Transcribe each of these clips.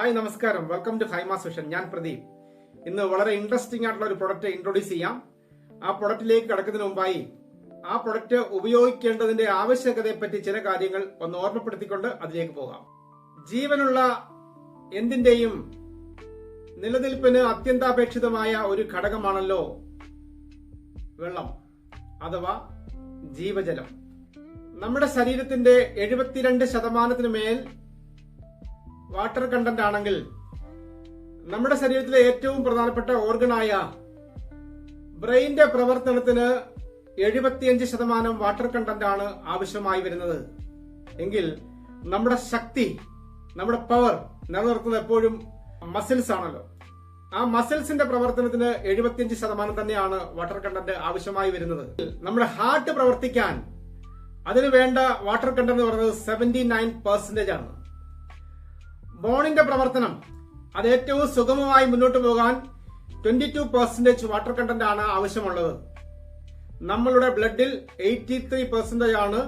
Hi നമസ്കാരം, welcome to ഹൈമാ session. ഞാൻ പ്രദീപ്. ഇന്ന് വളരെ ഇൻട്രസ്റ്റിംഗ് ആയിട്ടുള്ള ഒരു പ്രൊഡക്റ്റ് ഇൻട്രൊഡ്യൂസ് ചെയ്യാം. ആ പ്രൊഡക്റ്റിലേക്ക് കടക്കുന്നതിന് മുമ്പായി ആ പ്രൊഡക്റ്റ് ഉപയോഗിക്കേണ്ടതിന്റെ ആവശ്യകതയെ പറ്റി ചില കാര്യങ്ങൾ ഒന്ന് ഓർമ്മപ്പെടുത്തിക്കൊണ്ട് അതിലേക്ക് പോകാം. ജീവനുള്ള എന്തിന്റെയും നിലനിൽപ്പിന് അത്യന്താപേക്ഷിതമായ ഒരു ഘടകമാണല്ലോ വെള്ളം അഥവാ ജീവജലം. നമ്മുടെ ശരീരത്തിന്റെ 72% മേൽ വാട്ടർ കണ്ടന്റ് ആണെങ്കിൽ നമ്മുടെ ശരീരത്തിലെ ഏറ്റവും പ്രധാനപ്പെട്ട ഓർഗനായ ബ്രെയിന്റെ പ്രവർത്തനത്തിന് 75% വാട്ടർ കണ്ടന്റ് ആണ് ആവശ്യമായി വരുന്നത്. എങ്കിൽ നമ്മുടെ ശക്തി, നമ്മുടെ പവർ നിലനിർത്തുന്നത് എപ്പോഴും മസിൽസ് ആണല്ലോ. ആ മസിൽസിന്റെ പ്രവർത്തനത്തിന് 75% തന്നെയാണ് വാട്ടർ കണ്ടന്റ് ആവശ്യമായി വരുന്നത്. നമ്മുടെ ഹാർട്ട് പ്രവർത്തിക്കാൻ അതിന് വേണ്ട വാട്ടർ കണ്ടന്റ് എന്ന് പറയുന്നത് 79% ആണ്. ബോണിന്റെ പ്രവർത്തനം അത് ഏറ്റവും സുഗമമായി മുന്നോട്ട് പോകാൻ 22% വാട്ടർ കണ്ടന്റ് ആണ് ആവശ്യമുള്ളത്. നമ്മളുടെ ബ്ലഡിൽ 83% ആണ്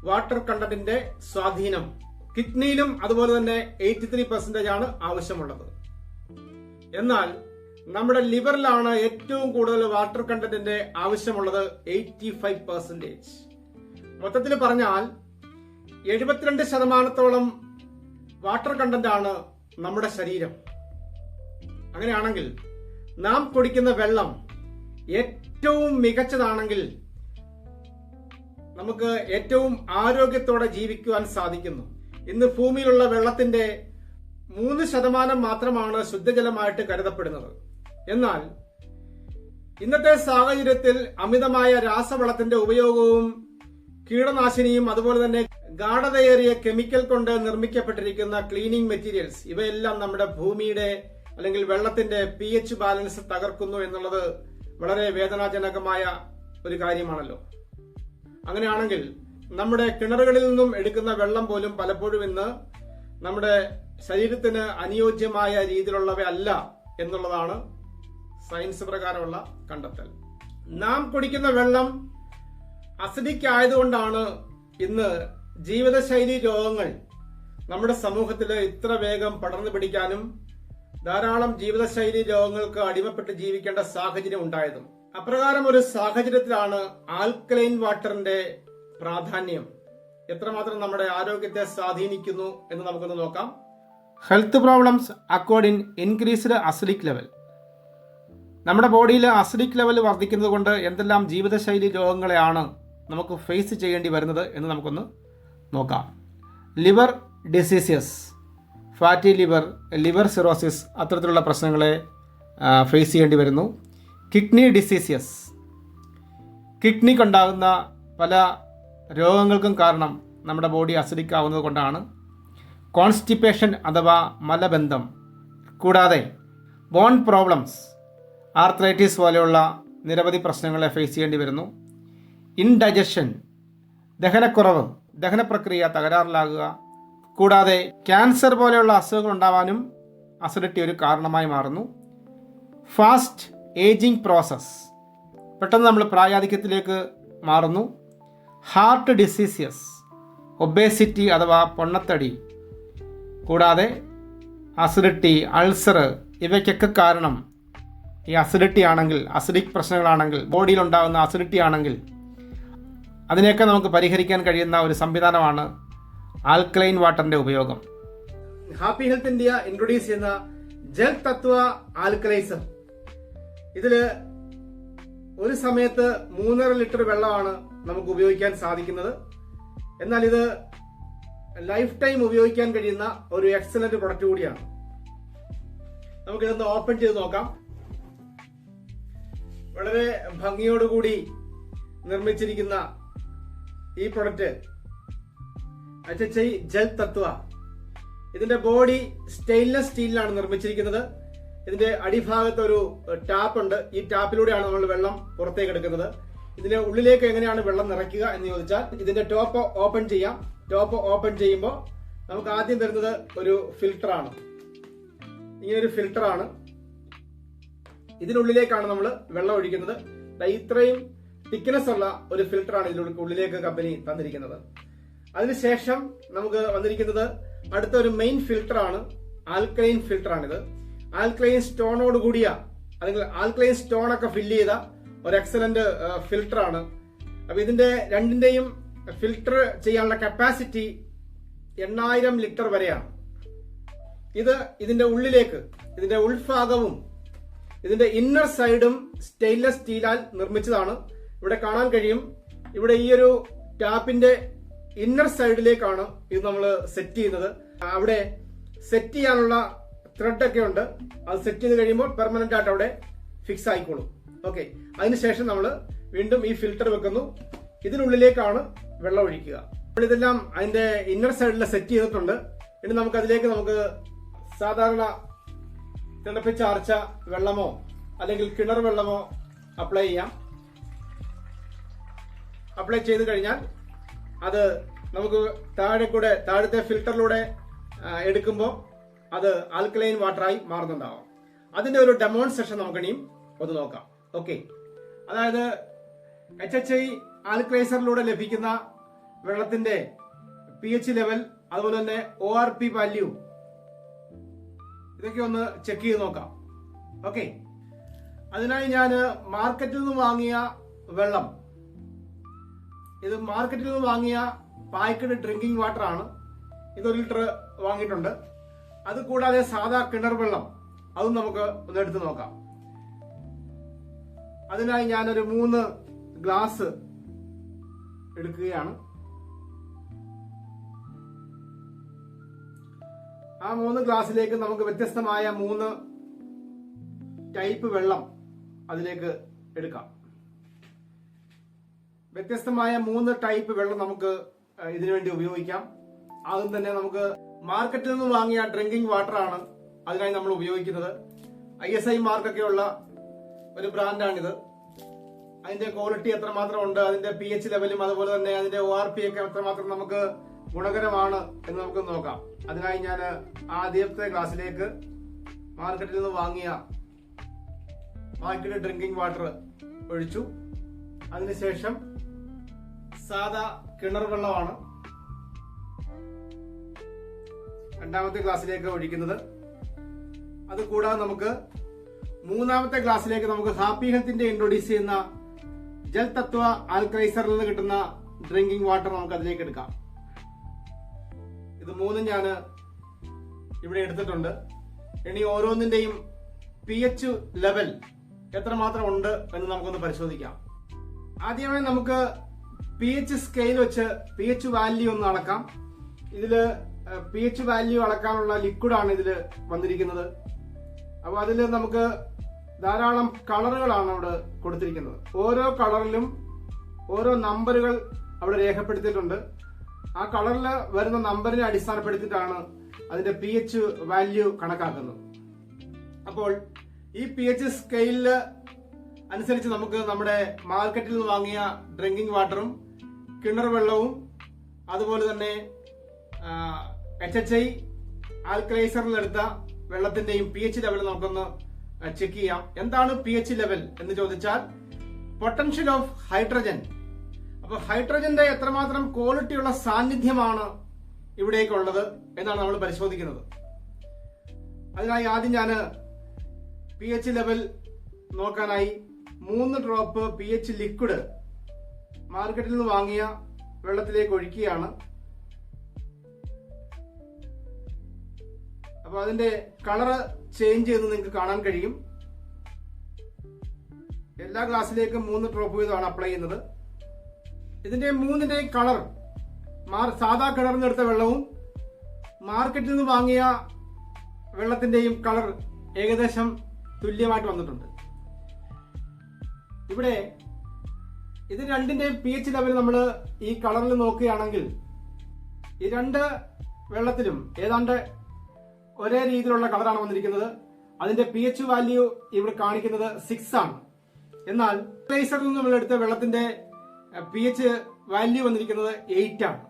വാട്ടർ കണ്ടന്റിന്റെ സ്വാധീനം. കിഡ്നിയിലും അതുപോലെ തന്നെ 83% ആണ് ആവശ്യമുള്ളത്. എന്നാൽ നമ്മുടെ ലിവറിലാണ് ഏറ്റവും കൂടുതൽ വാട്ടർ കണ്ടന്റിന്റെ ആവശ്യമുള്ളത്, 85%. മൊത്തത്തിൽ പറഞ്ഞാൽ 72% വാട്ടർ കണ്ടന്റ് ആണ് നമ്മുടെ ശരീരം. അങ്ങനെയാണെങ്കിൽ നാം കുടിക്കുന്ന വെള്ളം ഏറ്റവും മികച്ചതാണെങ്കിൽ നമുക്ക് ഏറ്റവും ആരോഗ്യത്തോടെ ജീവിക്കുവാൻ സാധിക്കുന്നു. ഇന്ന് ഭൂമിയിലുള്ള വെള്ളത്തിന്റെ 3% മാത്രമാണ് ശുദ്ധജലമായിട്ട് കരുതപ്പെടുന്നത്. എന്നാൽ ഇന്നത്തെ സാഹചര്യത്തിൽ അമിതമായ രാസവളത്തിന്റെ ഉപയോഗവും കീടനാശിനിയും അതുപോലെ തന്നെ ഗാഢതയേറിയ കെമിക്കൽ കൊണ്ട് നിർമ്മിക്കപ്പെട്ടിരിക്കുന്ന ക്ലീനിങ് മെറ്റീരിയൽസ് ഇവയെല്ലാം നമ്മുടെ ഭൂമിയുടെ അല്ലെങ്കിൽ വെള്ളത്തിന്റെ pH ബാലൻസ് തകർക്കുന്നു എന്നുള്ളത് വളരെ വേദനാജനകമായ ഒരു കാര്യമാണല്ലോ. അങ്ങനെയാണെങ്കിൽ നമ്മുടെ കിണറുകളിൽ നിന്നും എടുക്കുന്ന വെള്ളം പോലും പലപ്പോഴും ഇന്ന് നമ്മുടെ ശരീരത്തിന് അനുയോജ്യമായ രീതിയിലുള്ളവയല്ല എന്നുള്ളതാണ് സയൻസ് പ്രകാരമുള്ള കണ്ടെത്തൽ. നാം കുടിക്കുന്ന വെള്ളം അസിഡിക് ആയതുകൊണ്ടാണ് ഇന്ന് ജീവിതശൈലി രോഗങ്ങൾ നമ്മുടെ സമൂഹത്തിൽ ഇത്ര വേഗം പടർന്നു പിടിക്കാനും ധാരാളം ജീവിതശൈലി രോഗങ്ങൾക്ക് അടിമപ്പെട്ട് ജീവിക്കേണ്ട സാഹചര്യം ഉണ്ടായതും. അപ്രകാരം ഒരു സാഹചര്യത്തിലാണ് ആൽക്കലൈൻ വാട്ടറിന്റെ പ്രാധാന്യം എത്രമാത്രം നമ്മുടെ ആരോഗ്യത്തെ സ്വാധീനിക്കുന്നു എന്ന് നമുക്കൊന്ന് നോക്കാം. Health problems Accord in increased acidic level. നമ്മുടെ ബോഡിയിൽ അസിഡിക് ലെവൽ വർദ്ധിക്കുന്നത് കൊണ്ട് എന്തെല്ലാം ജീവിതശൈലി രോഗങ്ങളെയാണ് നമുക്ക് ഫേസ് ചെയ്യേണ്ടി വരുന്നത് എന്ന് നമുക്കൊന്ന് നോക്കാം. Liver diseases, fatty liver, liver cirrhosis അത്തരത്തിലുള്ള പ്രശ്നങ്ങളെ ഫേസ് ചെയ്യേണ്ടി വരുന്നു. കിഡ്നി ഡിസീസസ്, കിഡ്നിക്കുണ്ടാകുന്ന പല രോഗങ്ങൾക്കും കാരണം നമ്മുടെ ബോഡി അസിഡിക് ആവുന്നത് കൊണ്ടാണ്. കോൺസ്റ്റിപ്പേഷൻ അഥവാ മലബന്ധം, കൂടാതെ ബോൺ പ്രോബ്ലംസ്, ആർത്രൈറ്റിസ് പോലെയുള്ള നിരവധി പ്രശ്നങ്ങളെ ഫേസ് ചെയ്യേണ്ടി വരുന്നു. ഇൻഡൈജഷൻ, ദഹനക്കുറവ്, ദഹനപ്രക്രിയ തകരാറിലാകുക, കൂടാതെ ക്യാൻസർ പോലെയുള്ള അസുഖങ്ങൾ ഉണ്ടാവാനും അസിഡിറ്റി ഒരു കാരണമായി മാറുന്നു. ഫാസ്റ്റ് ഏജിങ് പ്രോസസ്, പെട്ടെന്ന് നമ്മൾ പ്രായാധിക്യത്തിലേക്ക് മാറുന്നു. ഹാർട്ട് ഡിസീസസ്, ഒബേസിറ്റി അഥവാ പൊണ്ണത്തടി, കൂടാതെ അസിഡിറ്റി, അൾസർ ഇവയ്ക്കൊക്കെ കാരണം ഈ അസിഡിറ്റി ആണെങ്കിൽ, അസിഡിക് പ്രശ്നങ്ങളാണെങ്കിൽ, ബോഡിയിലുണ്ടാകുന്ന അസിഡിറ്റി ആണെങ്കിൽ അതിനെയൊക്കെ നമുക്ക് പരിഹരിക്കാൻ കഴിയുന്ന ഒരു സംവിധാനമാണ് ആൽക്കലൈൻ വാട്ടറിന്റെ ഉപയോഗം. ഹാപ്പി ഹെൽത്ത് ഇന്ത്യ ഇൻട്രൊഡ്യൂസ് ചെയ്യുന്ന ജൽ തത്വ ആൽക്കലൈസർ. ഇതില് ഒരു സമയത്ത് 3.5 ലിറ്റർ വെള്ളമാണ് നമുക്ക് ഉപയോഗിക്കാൻ സാധിക്കുന്നത്. എന്നാൽ ഇത് ലൈഫ് ടൈം ഉപയോഗിക്കാൻ കഴിയുന്ന ഒരു എക്സലന്റ് പ്രൊഡക്റ്റ് കൂടിയാണ്. നമുക്കിതൊന്ന് ഓപ്പൺ ചെയ്ത് നോക്കാം. വളരെ ഭംഗിയോടുകൂടി നിർമ്മിച്ചിരിക്കുന്ന ഈ പ്രൊഡക്റ്റ് HHI ജൽ തത്വ. ഇതിന്റെ ബോഡി സ്റ്റെയിൻലെസ് സ്റ്റീലിലാണ് നിർമ്മിച്ചിരിക്കുന്നത്. ഇതിന്റെ അടിഭാഗത്ത് ഒരു ടാപ്പ് ഉണ്ട്. ഈ ടാപ്പിലൂടെയാണ് നമ്മൾ വെള്ളം പുറത്തേക്ക് എടുക്കുന്നത്. ഇതിന്റെ ഉള്ളിലേക്ക് എങ്ങനെയാണ് വെള്ളം നിറയ്ക്കുക എന്ന് ചോദിച്ചാൽ ഇതിന്റെ ടോപ്പ് ഓപ്പൺ ചെയ്യാം. ടോപ്പ് ഓപ്പൺ ചെയ്യുമ്പോൾ നമുക്ക് ആദ്യം വരുന്നത് ഒരു ഫിൽട്ടറാണ്. ഇങ്ങനൊരു ഫിൽട്ടറാണ്. ഇതിനുള്ളിലേക്കാണ് നമ്മൾ വെള്ളം ഒഴിക്കുന്നത്. ഇത്രയും തിക്നെസ് ഉള്ള ഒരു ഫിൽട്ടറാണ് ഇതിനുള്ളിലേക്ക് കമ്പനി തന്നിരിക്കുന്നത്. അതിനുശേഷം നമുക്ക് വന്നിരിക്കുന്നത് അടുത്ത ഒരു മെയിൻ ഫിൽട്ടറാണ്. ആൽക്കലൈൻ ഫിൽട്ടർ ആണിത്. ആൽക്കലൈൻ സ്റ്റോണോട് കൂടിയ അല്ലെങ്കിൽ ആൽക്കലൈൻ സ്റ്റോൺ ഒക്കെ ഫില്ല് ചെയ്ത ഒരു എക്സലന്റ് ഫിൽട്ടർ ആണ്. അപ്പൊ ഇതിന്റെ രണ്ടിന്റെയും ഫിൽട്ടർ ചെയ്യാനുള്ള കപ്പാസിറ്റി 8000 ലിറ്റർ വരെയാണ്. ഇതിന്റെ ഉള്ളിലേക്ക്, ഇതിന്റെ ഉൾഭാഗവും ഇതിന്റെ ഇന്നർ സൈഡും സ്റ്റെയിൻലെസ് സ്റ്റീലാൽ നിർമ്മിച്ചതാണ്. ഇവിടെ കാണാൻ കഴിയും. ഇവിടെ ഈ ഒരു ടാപ്പിന്റെ ഇന്നർ സൈഡിലേക്കാണ് ഇത് നമ്മൾ സെറ്റ് ചെയ്യുന്നത്. അവിടെ സെറ്റ് ചെയ്യാനുള്ള ത്രെഡ് ഒക്കെ ഉണ്ട്. അത് സെറ്റ് ചെയ്ത് കഴിയുമ്പോൾ പെർമനന്റ് ആയിട്ട് അവിടെ ഫിക്സ് ആയിക്കോളും. ഓക്കെ, അതിനുശേഷം നമ്മൾ വീണ്ടും ഈ ഫിൽട്ടർ വെക്കുന്നു. ഇതിനുള്ളിലേക്കാണ് വെള്ളം ഒഴിക്കുക. അപ്പോൾ ഇതെല്ലാം അതിന്റെ ഇന്നർ സൈഡിൽ സെറ്റ് ചെയ്തിട്ടുണ്ട്. ഇനി നമുക്ക് സാധാരണ തിളപ്പിച്ചാർച്ച വെള്ളമോ അല്ലെങ്കിൽ കിണർ വെള്ളമോ അപ്ലൈ ചെയ്യാം. അപ്ലൈ ചെയ്ത് കഴിഞ്ഞാൽ അത് നമുക്ക് താഴത്തെ ഫിൽട്ടറിലൂടെ എടുക്കുമ്പോൾ അത് ആൽക്കലൈൻ വാട്ടറായി മാറുന്നുണ്ടാവും. അതിന്റെ ഒരു ഡെമോൺസ്ട്രേഷൻ നമുക്കിനിയും ഒന്ന് നോക്കാം. ഓക്കെ, അതായത് HHI ആൽക്കലൈസറിലൂടെ ലഭിക്കുന്ന വെള്ളത്തിന്റെ pH ലെവൽ, അതുപോലെ തന്നെ ORP വാല്യൂ, ഇതൊക്കെ ഒന്ന് ചെക്ക് ചെയ്ത് നോക്കാം. ഓക്കെ, അതിനായി ഞാൻ മാർക്കറ്റിൽ നിന്ന് വാങ്ങിയ വെള്ളം, ഇത് മാർക്കറ്റിൽ നിന്ന് വാങ്ങിയ പായ്ക്ക്ഡ് ഡ്രിങ്കിങ് വാട്ടർ ആണ്. ഇത് 1 ലിറ്റർ വാങ്ങിയിട്ടുണ്ട്. അത് കൂടാതെ സാധാ കിണർ വെള്ളം, അതും നമുക്ക് ഒന്ന് എടുത്ത് നോക്കാം. അതിനായി ഞാനൊരു 3 ഗ്ലാസ് എടുക്കുകയാണ്. ആ 3 ഗ്ലാസ്സിലേക്ക് നമുക്ക് വ്യത്യസ്തമായ 3 ടൈപ്പ് വെള്ളം അതിലേക്ക് എടുക്കാം. വ്യത്യസ്തമായ 3 ടൈപ്പ് വെള്ളം നമുക്ക് ഇതിനുവേണ്ടി ഉപയോഗിക്കാം. ആദ്യം തന്നെ നമുക്ക് മാർക്കറ്റിൽ നിന്ന് വാങ്ങിയ ഡ്രിങ്കിങ് വാട്ടർ ആണ് അതിനായി നമ്മൾ ഉപയോഗിക്കുന്നത്. ISI മാർക്കൊക്കെയുള്ള ഒരു ബ്രാൻഡാണിത്. അതിന്റെ ക്വാളിറ്റി എത്രമാത്രം ഉണ്ട്, അതിന്റെ pH ലെവലും അതുപോലെ തന്നെ അതിന്റെ ORP ഒക്കെ എത്രമാത്രം നമുക്ക് ഗുണകരമാണ് എന്ന് നമുക്ക് നോക്കാം. അതിനായി ഞാൻ ആദ്യത്തെ ഗ്ലാസ്സിലേക്ക് മാർക്കറ്റിൽ നിന്ന് വാങ്ങിയ പായ്ക്ക്ഡ് ഡ്രിങ്കിങ് വാട്ടർ ഒഴിച്ചു. അതിനുശേഷം സാധാ കിണർ വെള്ളമാണ് രണ്ടാമത്തെ ഗ്ലാസ്സിലേക്ക് ഒഴിക്കുന്നത്. അത് കൂടാതെ നമുക്ക് 3ാമത്തെ ഗ്ലാസ്സിലേക്ക് നമുക്ക് ഹാപ്പി ഹെൽത്തിന്റെ ഇൻട്രൊഡ്യൂസ് ചെയ്യുന്ന ജൽ തത്വ ആൽക്കലൈസറിൽ നിന്ന് കിട്ടുന്ന ഡ്രിങ്കിങ് വാട്ടർ നമുക്ക് അതിലേക്ക് എടുക്കാം. ഇത് 3 ഞാൻ ഇവിടെ എടുത്തിട്ടുണ്ട്. ഇനി ഓരോന്നിന്റെയും pH ലെവൽ എത്രമാത്രം ഉണ്ട് എന്ന് നമുക്കൊന്ന് പരിശോധിക്കാം. ആദ്യമായി നമുക്ക് pH സ്കെയിൽ വെച്ച് pH വാല്യൂ ഒന്ന് അളക്കാം. ഇതില് pH വാല്യൂ അളക്കാനുള്ള ലിക്വിഡാണ് ഇതിൽ വന്നിരിക്കുന്നത്. അപ്പോൾ അതിൽ നമുക്ക് ധാരാളം കളറുകളാണ് അവിടെ കൊടുത്തിരിക്കുന്നത്. ഓരോ കളറിലും ഓരോ നമ്പറുകൾ അവിടെ രേഖപ്പെടുത്തിയിട്ടുണ്ട്. ആ കളറിൽ വരുന്ന നമ്പറിനെ അടിസ്ഥാനപ്പെടുത്തിയിട്ടാണ് അതിന്റെ pH വാല്യൂ കണക്കാക്കുന്നത്. അപ്പോൾ ഈ pH സ്കെയിലില് അനുസരിച്ച് നമുക്ക് നമ്മുടെ മാർക്കറ്റിൽ നിന്ന് വാങ്ങിയ ഡ്രിങ്കിങ് വാട്ടറും കിണർ വെള്ളവും അതുപോലെ തന്നെ HHI ആൽക്കലൈസറിൽ എടുത്ത വെള്ളത്തിന്റെയും pH ലെവൽ നമുക്കൊന്ന് ചെക്ക് ചെയ്യാം. എന്താണ് pH ലെവൽ എന്ന് ചോദിച്ചാൽ പൊട്ടൻഷ്യൽ ഓഫ് ഹൈഡ്രജൻ. അപ്പൊ ഹൈഡ്രജന്റെ എത്രമാത്രം ക്വാളിറ്റിയുള്ള സാന്നിധ്യമാണ് ഇവിടേക്കുള്ളത് എന്നാണ് നമ്മൾ പരിശോധിക്കുന്നത്. അതിനായി ആദ്യം ഞാൻ pH ലെവൽ നോക്കാനായി 3 ഡ്രോപ്പ് pH ലിക്വിഡ് മാർക്കറ്റിൽ നിന്ന് വാങ്ങിയ വെള്ളത്തിലേക്ക് ഒഴിക്കുകയാണ്. അപ്പൊ അതിന്റെ കളറ് ചേഞ്ച് ചെയ്ത് നിങ്ങൾക്ക് കാണാൻ കഴിയും. എല്ലാ ഗ്ലാസ്സിലേക്കും 3 ഡ്രോപ്പ് വീതമാണ് അപ്ലൈ ചെയ്യുന്നത്. ഇതിന്റെ 3ന്റെയും കളർ സാധാ കിണറിൽ നിന്ന് എടുത്ത വെള്ളവും മാർക്കറ്റിൽ നിന്ന് വാങ്ങിയ വെള്ളത്തിന്റെയും കളർ ഏകദേശം തുല്യമായിട്ട് വന്നിട്ടുണ്ട്. ഇവിടെ ഇത് രണ്ടിന്റെയും pH ലെവൽ നമ്മൾ ഈ കളറിൽ നോക്കുകയാണെങ്കിൽ ഈ 2 വെള്ളത്തിലും ഏതാണ്ട് ഒരേ രീതിയിലുള്ള കളറാണ് വന്നിരിക്കുന്നത്. അതിന്റെ pH വാല്യൂ ഇവിടെ കാണിക്കുന്നത് 6 ആണ്. എന്നാൽ ആൽക്കലൈസറിൽ നിന്ന് നമ്മൾ എടുത്ത വെള്ളത്തിന്റെ pH വാല്യൂ വന്നിരിക്കുന്നത് 8 ആണ്.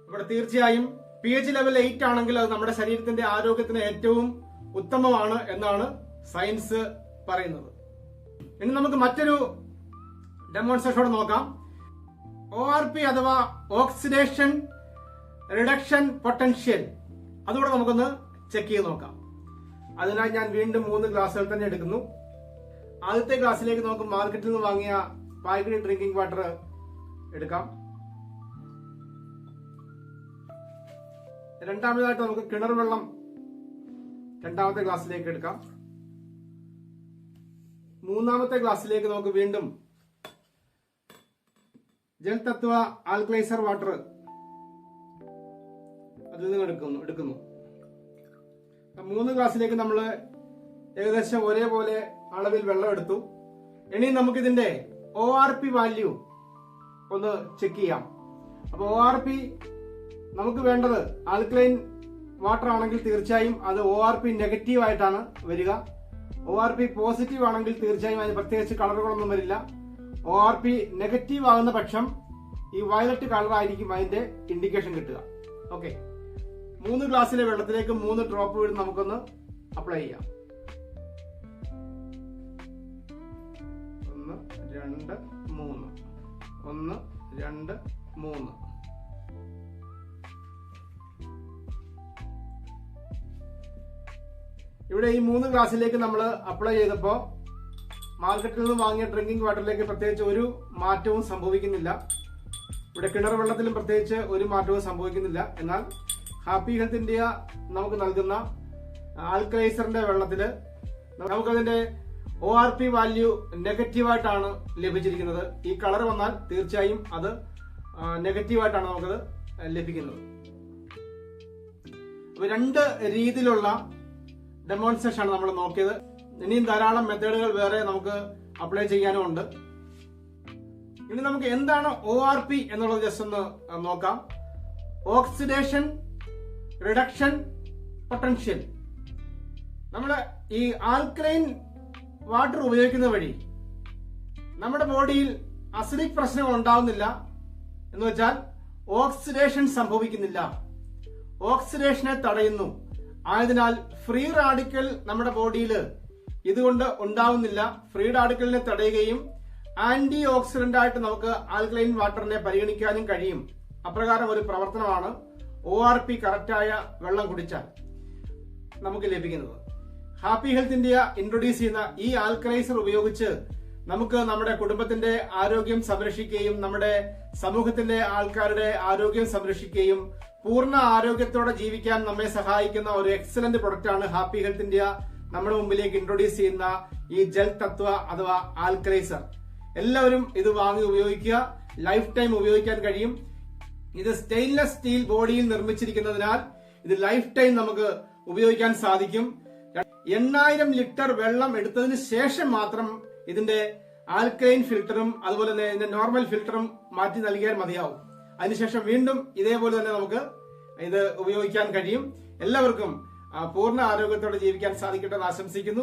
ഇവിടെ തീർച്ചയായും pH ലെവൽ 8 ആണെങ്കിൽ അത് നമ്മുടെ ശരീരത്തിന്റെ ആരോഗ്യത്തിന് ഏറ്റവും ഉത്തമമാണ് എന്നാണ് സയൻസ് പറയുന്നത്. ഇനി നമുക്ക് മറ്റൊരു ഡെമോൺസ്ട്രേഷൻ നോക്കാം. ORP അഥവാ ഓക്സിഡേഷൻ റിഡക്ഷൻ പൊട്ടൻഷ്യൽ അതുകൂടെ നമുക്കൊന്ന് ചെക്ക് ചെയ്ത് നോക്കാം. അതിനായി ഞാൻ വീണ്ടും 3 ഗ്ലാസുകൾ തന്നെ എടുക്കുന്നു. ആദ്യത്തെ ഗ്ലാസ്സിലേക്ക് നമുക്ക് മാർക്കറ്റിൽ നിന്ന് വാങ്ങിയ പായ്ക്ക്ഡ് ഡ്രിങ്കിങ് വാട്ടർ എടുക്കാം. രണ്ടാമതായിട്ട് നമുക്ക് കിണർ വെള്ളം രണ്ടാമത്തെ ഗ്ലാസ്സിലേക്ക് എടുക്കാം. മൂന്നാമത്തെ ഗ്ലാസ്സിലേക്ക് നമുക്ക് വീണ്ടും ജൽ തത്വ ആൽക്കലൈസർ വാട്ടർ അതിൽ നിന്ന് എടുക്കുന്നു. 3 ഗ്ലാസ്സിലേക്ക് നമ്മൾ ഏകദേശം ഒരേപോലെ അളവിൽ വെള്ളം എടുത്തു. ഇനി നമുക്കിതിന്റെ ORP വാല്യൂ ഒന്ന് ചെക്ക് ചെയ്യാം. അപ്പൊ ORP നമുക്ക് വേണ്ടത് ആൽക്കലൈൻ വാട്ടർ ആണെങ്കിൽ തീർച്ചയായും അത് ORP നെഗറ്റീവ് ആയിട്ടാണ് വരിക. ORP പോസിറ്റീവ് ആണെങ്കിൽ തീർച്ചയായും അതിന് പ്രത്യേകിച്ച് കളറുകളൊന്നും വരില്ല. ORP നെഗറ്റീവ് ആകുന്ന പക്ഷം ഈ വയലറ്റ് കളർ ആയിരിക്കും അതിന്റെ ഇൻഡിക്കേഷൻ കിട്ടുക. ഓക്കെ, 3 ഗ്ലാസ്സിലെ വെള്ളത്തിലേക്ക് 3 ഡ്രോപ്പ് വീട് നമുക്കൊന്ന് അപ്ലൈ ചെയ്യാം. 1 2 3 1 2 3. ഇവിടെ ഈ 3 ഗ്ലാസ്സിലേക്ക് നമ്മൾ അപ്ലൈ ചെയ്തപ്പോ മാർക്കറ്റിൽ നിന്ന് വാങ്ങിയ ഡ്രിങ്കിങ് വാട്ടറിലേക്ക് പ്രത്യേകിച്ച് ഒരു മാറ്റവും സംഭവിക്കുന്നില്ല. ഇവിടെ കിണർ വെള്ളത്തിലും പ്രത്യേകിച്ച് ഒരു മാറ്റവും സംഭവിക്കുന്നില്ല. എന്നാൽ ഹാപ്പി ഹെൽത്ത് ഇന്ത്യ നമുക്ക് നൽകുന്ന ആൽക്കലൈസറിന്റെ വെള്ളത്തില് നമുക്കതിന്റെ ORP വാല്യൂ നെഗറ്റീവായിട്ടാണ് ലഭിച്ചിരിക്കുന്നത്. ഈ കളർ വന്നാൽ തീർച്ചയായും അത് നെഗറ്റീവായിട്ടാണ് നമുക്കത് ലഭിക്കുന്നത്. അപ്പൊ 2 രീതിയിലുള്ള ഡെമോൺസ്ട്രേഷൻ ആണ് നമ്മൾ നോക്കിയത്. ഇനിയും ധാരാളം മെത്തേഡുകൾ വേറെ നമുക്ക് അപ്ലൈ ചെയ്യാനും ഉണ്ട്. ഇനി നമുക്ക് എന്താണ് ORP എന്നുള്ളത് ജസ്റ്റ് ഒന്ന് നോക്കാം. Oxidation reduction potential. നമ്മൾ ഈ ആൽക്കലൈൻ വാട്ടർ ഉപയോഗിക്കുന്ന വഴി നമ്മുടെ ബോഡിയിൽ അസിഡിക് പ്രശ്നങ്ങൾ ഉണ്ടാവുന്നില്ല. എന്ന് വെച്ചാൽ ഓക്സിഡേഷൻ സംഭവിക്കുന്നില്ല, ഓക്സിഡേഷനെ തടയുന്നു. ആയതിനാൽ ഫ്രീ റാഡിക്കൽ നമ്മുടെ ബോഡിയിൽ ഇതുകൊണ്ട് ഉണ്ടാവുന്നില്ല. ഫ്രീ റാഡിക്കലിനെ തടയുകയും ആന്റി ഓക്സിഡന്റ് ആയിട്ട് നമുക്ക് ആൽക്കലൈൻ വാട്ടറിനെ പരിഗണിക്കാനും കഴിയും. അപ്രകാരം ഒരു പ്രവർത്തനമാണ് ORP കറക്റ്റായ വെള്ളം കുടിച്ചാൽ നമുക്ക് ലഭിക്കുന്നത്. ഹാപ്പി ഹെൽത്ത് ഇന്ത്യ ഇൻട്രൊഡ്യൂസ് ചെയ്യുന്ന ഈ ആൽക്കലൈസർ ഉപയോഗിച്ച് നമുക്ക് നമ്മുടെ കുടുംബത്തിന്റെ ആരോഗ്യം സംരക്ഷിക്കുകയും നമ്മുടെ സമൂഹത്തിലെ ആൾക്കാരുടെ ആരോഗ്യം സംരക്ഷിക്കുകയും പൂർണ്ണ ആരോഗ്യത്തോടെ ജീവിക്കാൻ നമ്മെ സഹായിക്കുന്ന ഒരു എക്സലന്റ് പ്രൊഡക്റ്റ് ആണ് ഹാപ്പി ഹെൽത്ത് ഇന്ത്യ നമ്മുടെ മുമ്പിലേക്ക് ഇൻട്രൊഡ്യൂസ് ചെയ്യുന്ന ഈ ജൽ തത്വ അഥവാ ആൽക്കലൈസർ. എല്ലാവരും ഇത് വാങ്ങി ഉപയോഗിക്കുക. ലൈഫ് ടൈം ഉപയോഗിക്കാൻ കഴിയും. ഇത് സ്റ്റെയിൻലെസ് സ്റ്റീൽ ബോഡിയിൽ നിർമ്മിച്ചിരിക്കുന്നതിനാൽ ഇത് ലൈഫ് ടൈം നമുക്ക് ഉപയോഗിക്കാൻ സാധിക്കും. 8000 ലിറ്റർ വെള്ളം എടുത്തതിന് ശേഷം മാത്രം ഇതിന്റെ ആൽക്കലൈൻ ഫിൽറ്ററും അതുപോലെ തന്നെ ഇതിന്റെ നോർമൽ ഫിൽറ്ററും മാറ്റി നൽകിയാൽ മതിയാവും. അതിനുശേഷം വീണ്ടും ഇതേപോലെ തന്നെ നമുക്ക് ഇത് ഉപയോഗിക്കാൻ കഴിയും. എല്ലാവർക്കും പൂർണ്ണ ആരോഗ്യത്തോടെ ജീവിക്കാൻ സാധിക്കട്ടെ എന്ന് ആശംസിക്കുന്നു.